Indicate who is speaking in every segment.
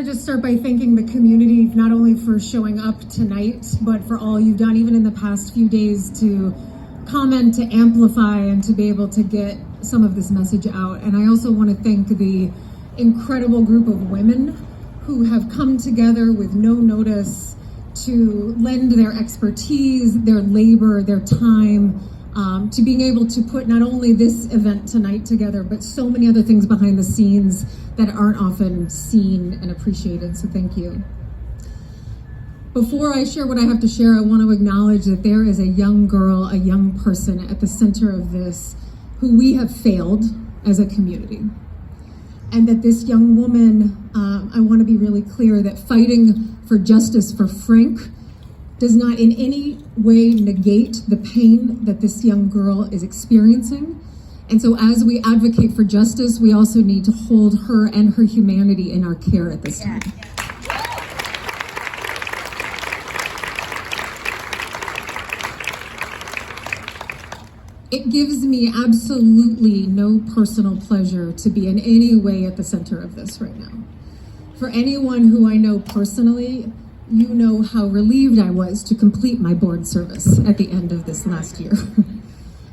Speaker 1: I just start by thanking the community, not only for showing up tonight, but for all you've done even in the past few days to comment, to amplify, and to be able to get some of this message out. And I also want to thank the incredible group of women who have come together with no notice to lend their expertise, their labor, their time, to being able to put not only this event tonight together, but so many other things behind the scenes that aren't often seen and appreciated. So thank you. Before I share what I have to share, I want to acknowledge that there is a young girl, a young person at the center of this who we have failed as a community. And that this young woman, I want to be really clear that fighting for justice for Frank does not in any way negate the pain that this young girl is experiencing. And so as we advocate for justice, we also need to hold her and her humanity in our care at this time. It gives me absolutely no personal pleasure to be in any way at the center of this right now. For anyone who I know personally, you know how relieved I was to complete my board service at the end of this last year.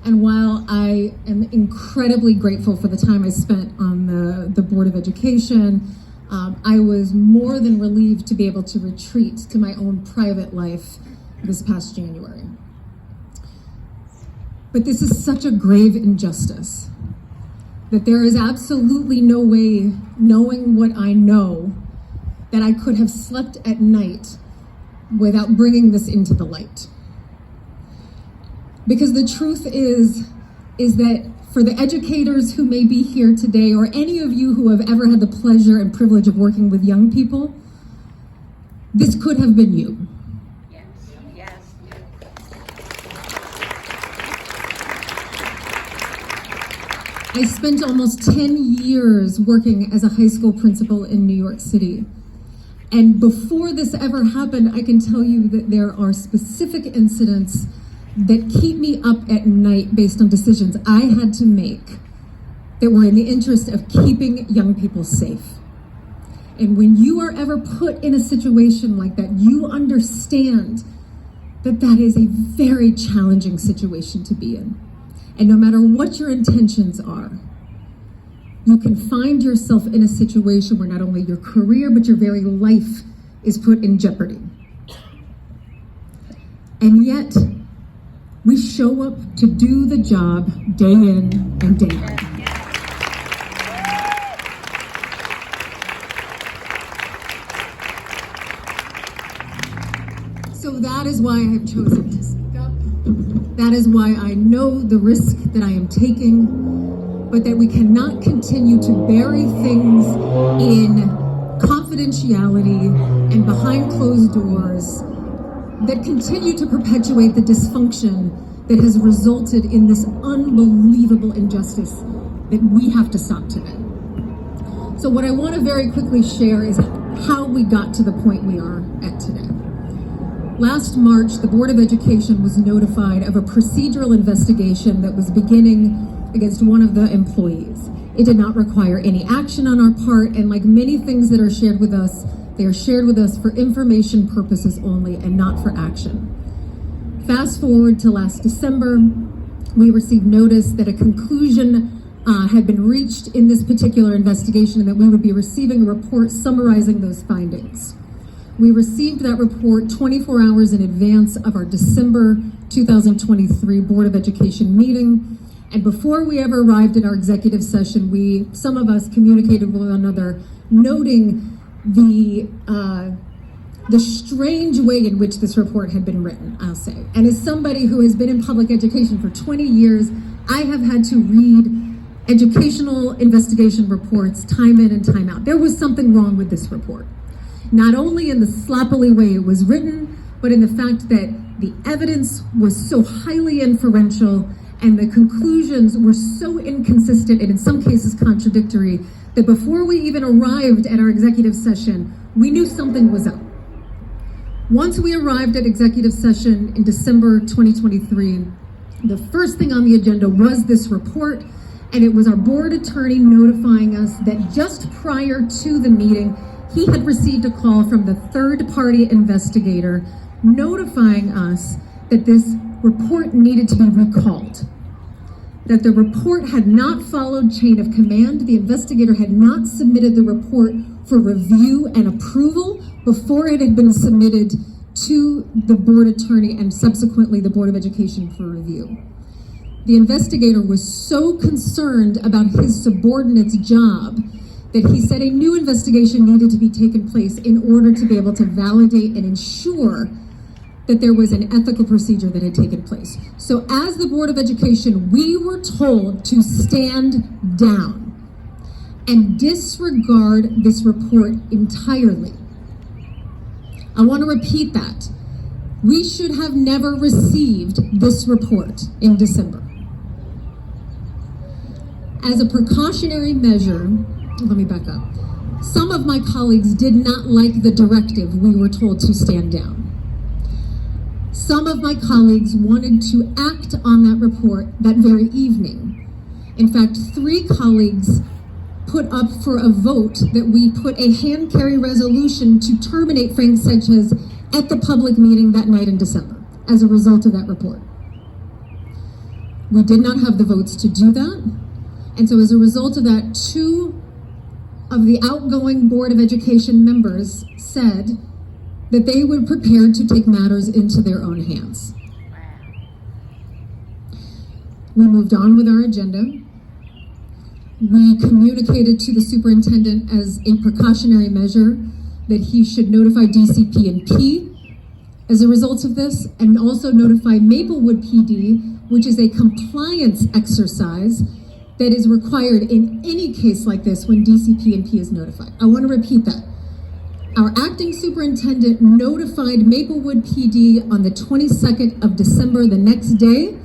Speaker 1: And while I am incredibly grateful for the time I spent on the Board of Education, I was more than relieved to be able to retreat to my own private life this past January. But this is such a grave injustice that there is absolutely no way, knowing what I know, that I could have slept at night without bringing this into the light. Because the truth is that for the educators who may be here today, or any of you who have ever had the pleasure and privilege of working with young people, this could have been you. I spent almost 10 years working as a high school principal in New York City. And before this ever happened, I can tell you that there are specific incidents that keep me up at night based on decisions I had to make that were in the interest of keeping young people safe. And when you are ever put in a situation like that, you understand that that is a very challenging situation to be in. And no matter what your intentions are, you can find yourself in a situation where not only your career, but your very life is put in jeopardy. And yet, we show up to do the job day in and day out. So that is why I have chosen to speak up. That is why I know the risk that I am taking, but that we cannot continue to bury things in confidentiality and behind closed doors that continue to perpetuate the dysfunction that has resulted in this unbelievable injustice that we have to stop today. So what I want to very quickly share is how we got to the point we are at today. Last March, the Board of Education was notified of a procedural investigation that was beginning against one of the employees. It did not require any action on our part, and like many things that are shared with us, they are shared with us for information purposes only and not for action. Fast forward to last December, we received notice that a conclusion had been reached in this particular investigation and that we would be receiving a report summarizing those findings. We received that report 24 hours in advance of our December 2023 Board of Education meeting. And before we ever arrived at our executive session, some of us communicated with one another, noting the strange way in which this report had been written, I'll say. And as somebody who has been in public education for 20 years, I have had to read educational investigation reports time in and time out. There was something wrong with this report. Not only in the sloppily way it was written, but in the fact that the evidence was so highly inferential and the conclusions were so inconsistent and in some cases contradictory that before we even arrived at our executive session, we knew something was up. Once we arrived at executive session in December 2023, the first thing on the agenda was this report, and it was our board attorney notifying us that just prior to the meeting, he had received a call from the third-party investigator notifying us that this report needed to be recalled, that the report had not followed chain of command. The investigator had not submitted the report for review and approval before it had been submitted to the board attorney and subsequently the Board of Education for review. The investigator was so concerned about his subordinate's job that he said a new investigation needed to be taken place in order to be able to validate and ensure that there was an ethical procedure that had taken place. So as the Board of Education, we were told to stand down and disregard this report entirely. I want to repeat that. We should have never received this report in December. As a precautionary measure, let me back up. Some of my colleagues did not like the directive we were told to stand down. Some of my colleagues wanted to act on that report that very evening. In fact, 3 colleagues put up for a vote that we put a hand carry resolution to terminate Frank Sanchez at the public meeting that night in December as a result of that report. We did not have the votes to do that. And so as a result of that, 2 of the outgoing Board of Education members said that they were prepared to take matters into their own hands. We moved on with our agenda. We communicated to the superintendent as a precautionary measure that he should notify DCP&P as a result of this, and also notify Maplewood PD, which is a compliance exercise that is required in any case like this when DCP&P is notified. I want to repeat that. Our acting superintendent notified Maplewood PD on the 22nd of December, the next day,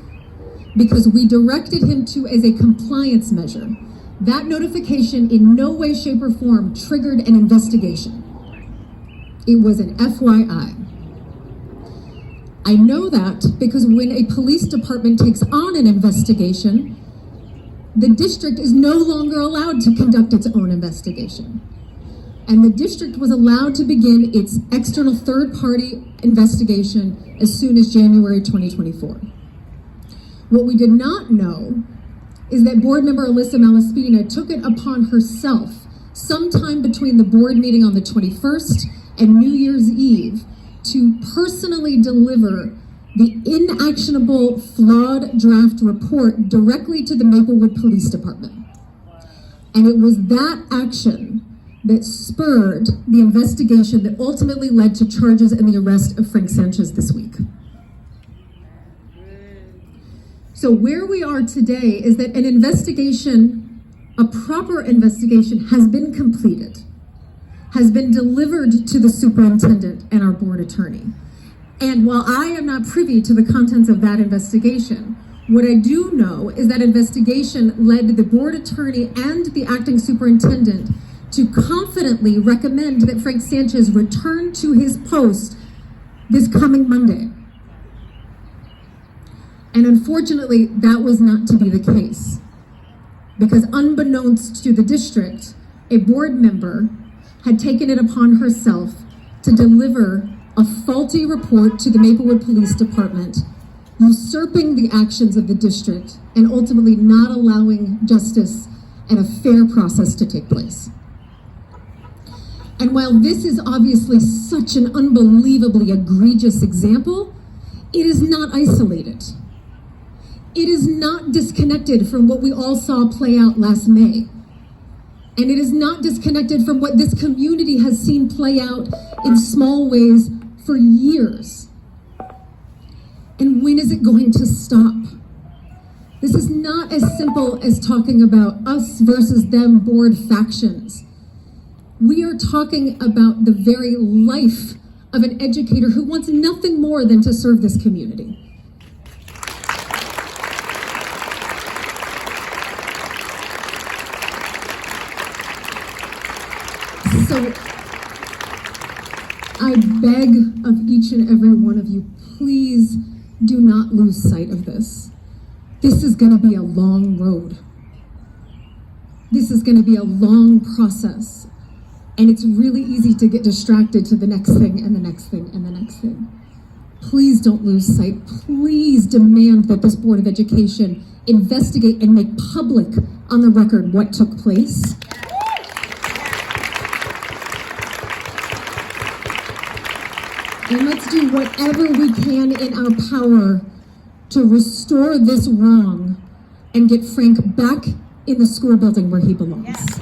Speaker 1: because we directed him to as a compliance measure. That notification in no way, shape, or form triggered an investigation. It was an FYI. I know that because when a police department takes on an investigation, the district is no longer allowed to conduct its own investigation. And the district was allowed to begin its external third-party investigation as soon as January 2024. What we did not know is that board member Alyssa Malaspina took it upon herself sometime between the board meeting on the 21st and New Year's Eve to personally deliver the inactionable, flawed draft report directly to the Maplewood Police Department. And it was that action that spurred the investigation that ultimately led to charges and the arrest of Frank Sanchez this week. So where we are today is that an investigation, a proper investigation, has been completed, has been delivered to the superintendent and our board attorney. And while I am not privy to the contents of that investigation, what I do know is that investigation led the board attorney and the acting superintendent to confidently recommend that Frank Sanchez return to his post this coming Monday. And unfortunately, that was not to be the case, because unbeknownst to the district, a board member had taken it upon herself to deliver a faulty report to the Maplewood Police Department, usurping the actions of the district and ultimately not allowing justice and a fair process to take place. And while this is obviously such an unbelievably egregious example, it is not isolated. It is not disconnected from what we all saw play out last May. And it is not disconnected from what this community has seen play out in small ways for years. And when is it going to stop? This is not as simple as talking about us versus them board factions. We are talking about the very life of an educator who wants nothing more than to serve this community. So I beg of each and every one of you, please do not lose sight of this. This is going to be a long road. This is going to be a long process. And it's really easy to get distracted to the next thing and the next thing and the next thing. Please don't lose sight. Please demand that this Board of Education investigate and make public on the record what took place. And let's do whatever we can in our power to restore this wrong and get Frank back in the school building where he belongs.